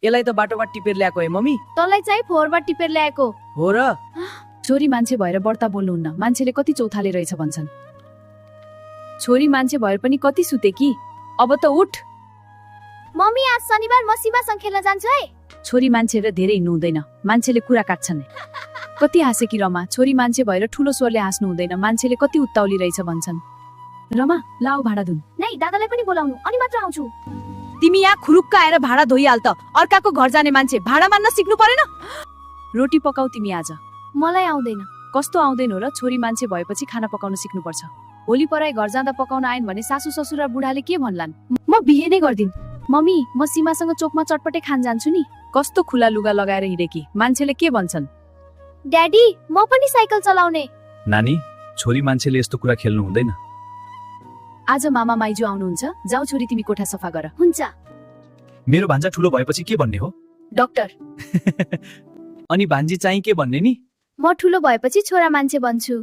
यसलाई त बाटोमा टिपेर ल्याएको है मम्मी। तँलाई चाहिँ फोहोरमा टिपेर ल्याएको हो र? छोरी मान्छे भएर बढ्ता बोल्नुहुन्न, मान्छेले कति चौथाले रहेछ भन्छन्। छोरी मान्छे भएर पनि कति सुते कि, अब त उठ। मम्मी आज शनिबार म सीमासँग खेल्न जान्छु है। छोरी मान्छे र धेरै हिँड्नु हुँदैन, मान्छेले कुरा काट्छन्। कति हाँसे कि रमा, छोरी मान्छे भएर ठुलो स्वरले हाँस्नु हुँदैन, मान्छेले कति उत्ताउली रहेछ भन्छन्। रमा लाऊ भाडा धुन। नै दादालाई पनि बोलाउनु अनि मात्र आउँछु। तिमी यहाँ खुरुक्क आएर भाडा धोइहाल त, अर्काको घर जाने मान्छे भाडा मान्न सिक्नु परेन? रोटी पकाऊ तिमी आज। मलाई आउँदैन। कस्तो आउँदैन र? छोरी मान्छे भएपछि खाना पकाउन सिक्नुपर्छ। होली पराई घर जाँदा पकाउन आएन भने सासू ससुर र बुढाले के भन्लान्? म बिहे नै गर्दिन। मम्मी म सीमासँग चोकमा चटपटे खान जान्छु नि। कस्तो खुला लुगा लगाएर हिँडेकी, मान्छेले के भन्छन्? ड्याडी म पनि साइकल चलाउने। नानी, छोरी मान्छेले यस्तो कुरा खेल्नु हुँदैन। आज मामा माइजू आउनुहुन्छ, जाऊ छोरी तिमी कोठा सफा गर। हुन्छ। मेरो भान्जा ठुलो भएपछि के भन्ने हो? डाक्टर। अनि भान्जी चाहिँ के भन्ने नि? म ठुलो भएपछि छोरा मान्छे बन्छु।